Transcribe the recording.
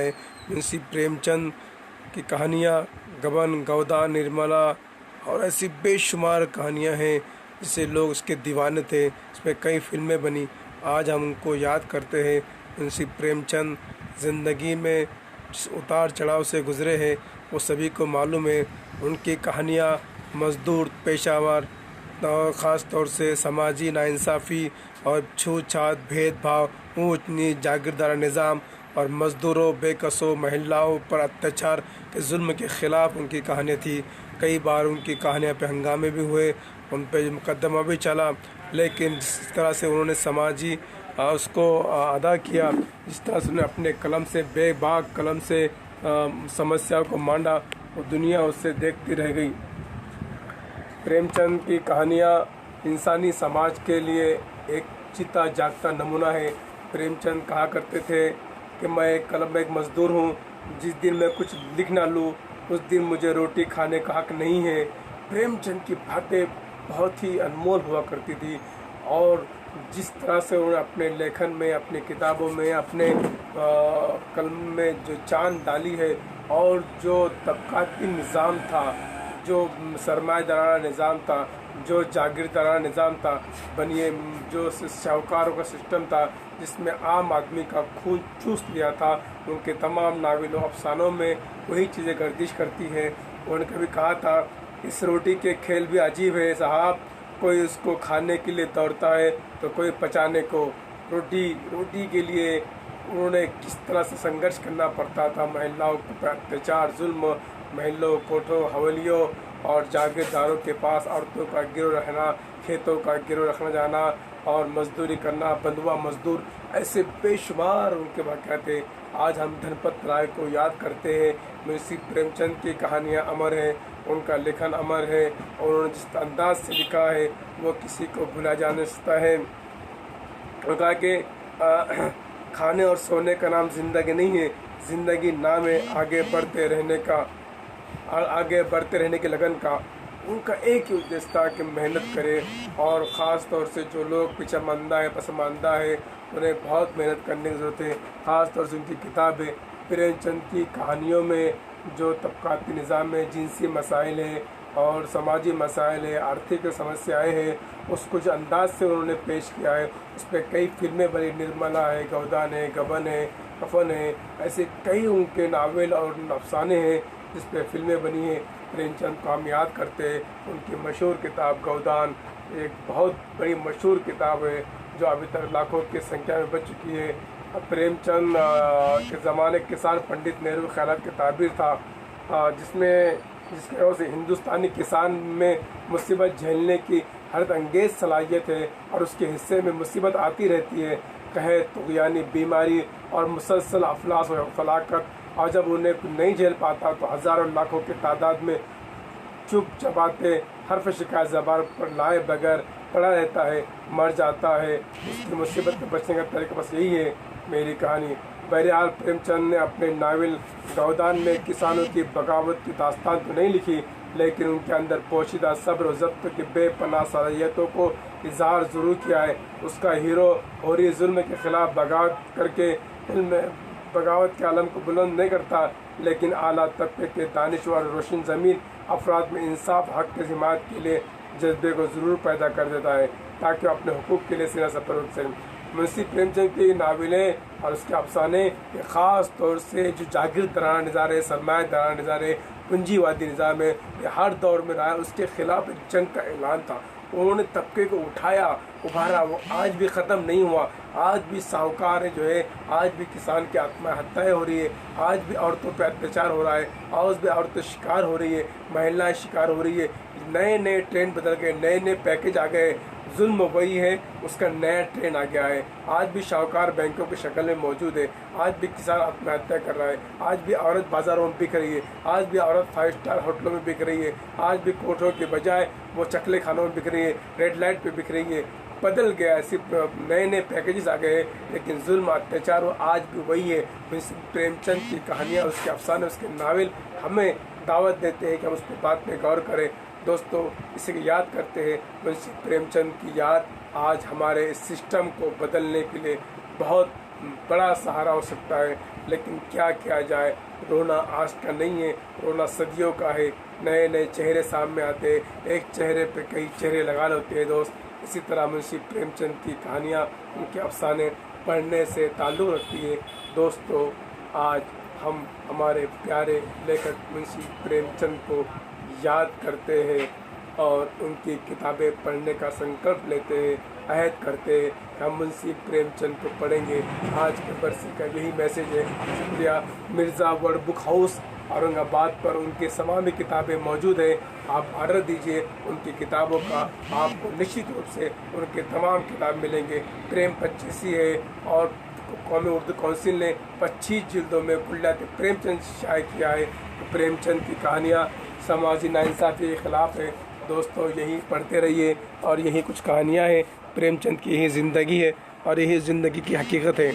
है। मुंशी प्रेमचंद की कहानियाँ गबन, गोदान, निर्मला और ऐसी बेशुमार कहानियाँ हैं जिसे लोग उसके दीवाने थे। इसमें कई फिल्में बनी। आज हम उनको याद करते हैं। मुंशी प्रेमचंद ज़िंदगी में जिस उतार चढ़ाव से गुज़रे हैं वो सभी को मालूम है। उनकी कहानियाँ मज़दूर, पेशावर और ख़ास तौर से समाजी नाइंसाफ़ी और छूत-छात, भेदभाव, ऊंच नीच, जागीरदार निज़ाम और मज़दूरों, बेकसों महिलाओं पर अत्याचार के जुल्म के ख़िलाफ़ उनकी कहानियाँ थी। कई बार उनकी कहानियाँ पे हंगामे भी हुए, उन पे मुकदमा भी चला, लेकिन जिस तरह से उन्होंने समाजी उसको अदा किया, जिस तरह से उन्होंने अपने कलम से, बेबाक कलम से समस्या को मांडा, वो दुनिया उससे देखती रह गई। प्रेमचंद की कहानियाँ इंसानी समाज के लिए एक जीता जागता नमूना है। प्रेमचंद कहा करते थे कि मैं एक कलम में एक मज़दूर हूँ, जिस दिन मैं कुछ लिख ना लूँ उस दिन मुझे रोटी खाने का हक नहीं है। प्रेमचंद की बातें बहुत ही अनमोल हुआ करती थी और जिस तरह से उन्होंने अपने लेखन में, अपनी किताबों में, अपने कलम में जो जान डाली है और जो तबक़ाती निज़ाम था, जो सरमाएदाराना निज़ाम था, जो जागीरदाराना निज़ाम था, बनिए जो शाहूकारों का सिस्टम था जिसमें आम आदमी का खून चूस लिया था, उनके तमाम नावलों, अफसानों में वही चीज़ें गर्दिश करती हैं। उन्होंने कभी कहा था, इस रोटी के खेल भी अजीब है साहब, कोई उसको खाने के लिए दौड़ता है तो कोई पचाने को। रोटी के लिए उन्होंने किस तरह से संघर्ष करना पड़ता था। महिलाओं पर अत्याचार, जुल्म, महलों, कोठों, हवेलियों और जागीरदारों के पास औरतों का गिरोह रहना, खेतों का गिरोह रखना जाना और मजदूरी करना, बंधुआ मजदूर, ऐसे बेशुमार उनके वाक़या थे। आज हम धनपत राय को याद करते हैं। मुंशी प्रेमचंद की कहानियाँ अमर हैं, उनका लेखन अमर है और उन्होंने जिस अंदाज से लिखा है वो किसी को भुला जा नहीं सकता है। उन्होंने कहा कि खाने और सोने का नाम ज़िंदगी नहीं है, ज़िंदगी नाम है आगे बढ़ते रहने का, आगे बढ़ते रहने के लगन का। उनका एक ही उद्देश्य था कि मेहनत करें और ख़ास तौर से जो लोग पसमानदा है, पसमानदा है, उन्हें बहुत मेहनत करने की ज़रूरत है। ख़ास तौर से उनकी किताबें, प्रेमचंद की कहानियों में जो तबक़ाती निज़ाम में जिनसी मसाइल हैं और समाजी मसाइल है, आर्थिक समस्याएं हैं, उसको जो अंदाज से उन्होंने पेश किया है, उस पर कई फिल्में बनी। निर्मला है, गोदान है, गबन है, कफन है, ऐसे कई उनके नावल और अफसाने हैं जिस पर फिल्में बनी हैं। प्रेमचंद को हम याद करते हैं। उनकी मशहूर किताब गोदान एक बहुत बड़ी मशहूर किताब है जो अभी तक लाखों की संख्या में बच चुकी है। प्रेमचंद के ज़माने किसान पंडित नेहरू ख़यालात की ताबीर था, जिसके वजह से हिंदुस्तानी किसान में मुसीबत झेलने की हरत अंगेज़ सलाहियत है और उसके हिस्से में मुसीबत आती रहती है, कहे तुग़यानी बीमारी और मुसलसल अफलास और फलाकत। और जब उन्हें नहीं झेल पाता तो हज़ारों लाखों की तादाद में चुप चपाते हर्फ शिकायत ज़बान पर लाए बगैर पड़ा रहता है, मर जाता है। उसकी मुसीबत से बचने का तरीका बस यही है। मेरी कहानी बहरहाल प्रेमचंद ने अपने नावल गोदान में किसानों की बगावत की दास्तान तो नहीं लिखी, लेकिन उनके अंदर पोशीदा सब्र और ज़ब्त की बेपनाह सलाहियतों को इज़हार ज़रूर किया है। उसका हीरो होरी जुल्म के ख़िलाफ़ बगावत करके फिल्म बगावत के आलम को बुलंद नहीं करता, लेकिन आला तबके के दानिश्वर रोशन ज़मीन अफराद में इंसाफ, हक़ की हिमायत के लिए जज्बे को ज़रूर पैदा कर देता है ताकि वो अपने हुकूक़ के लिए सीना सपर उठ सकें। मुंशी प्रेमचंद की नावलें और उसके अफसाने ख़ास तौर से जो जागीरदाराना निज़ारे, सरमाएदाराना निज़ारे, पूंजीवादी निज़ाम है, हर दौर में रहा, उसके ख़िलाफ़ जंग का ऐलान था। उन्होंने तबके को उठाया, उभारा, वो आज भी ख़त्म नहीं हुआ। आज भी साहूकार जो है, आज भी किसान की आत्महत्याएँ हो रही है, आज भी औरतों पर अत्याचार हो रहा है, आज भी औरतें शिकार हो रही है, महिलाएं शिकार हो रही है। नए नए ट्रेंड बदल गए, नए नए पैकेज आ गए, जुल्म वही है, उसका नया ट्रेंड आ गया है। आज भी शाहूकार बैंकों की शक्ल में मौजूद है, आज भी किसान आत्महत्या कर रहा है, आज भी औरत बाज़ारों में बिक रही है, आज भी औरत 5 स्टार होटलों में बिक रही है, आज भी कोठों के बजाय वो चकले खानों में बिक रही है, रेड लाइट पे बिक रही है। बदल गया है, सिर्फ नए नए पैकेजेस आ गए हैं, लेकिन जुल्म, अत्याचार वो आज भी वही है। प्रेमचंद की कहानियाँ, उसके अफसाने, उसके नावल हमें दावत देते हैं कि हम उस पर बात में गौर करें। दोस्तों, इसी को याद करते हैं। मुंशी प्रेमचंद की याद आज हमारे इस सिस्टम को बदलने के लिए बहुत बड़ा सहारा हो सकता है। लेकिन क्या किया जाए, रोना आज का नहीं है, रोना सदियों का है। नए नए चेहरे सामने आते हैं, एक चेहरे पे कई चेहरे लगा लेते हैं दोस्त। इसी तरह मुंशी प्रेमचंद की कहानियाँ, उनके अफसाने पढ़ने से ताल्लुक़ रखती है। दोस्तों, आज हम हमारे प्यारे लेखक मुंशी प्रेमचंद को याद करते हैं और उनकी किताबें पढ़ने का संकल्प लेते हैं, अहद करते हैं कि हम मुंशी प्रेमचंद को पढ़ेंगे। आज के बरसी का यही मैसेज है। शुक्रिया। Mirza world book house Aurangabad पर उनके समामी किताबें मौजूद हैं। आप ऑर्डर दीजिए उनकी किताबों का, आपको निश्चित रूप से उनके तमाम किताब मिलेंगे। प्रेम 25 है और कौमी उर्दू काउंसिल ने 25 जिल्दों में कुल्लात प्रेमचंद शाये किया है। प्रेमचंद की कहानियाँ समाजी नाइंसाफ़ी के ख़िलाफ़ है। दोस्तों, यही पढ़ते रहिए और यही कुछ कहानियाँ हैं। प्रेमचंद की यही ज़िंदगी है और यही ज़िंदगी की हकीकत है।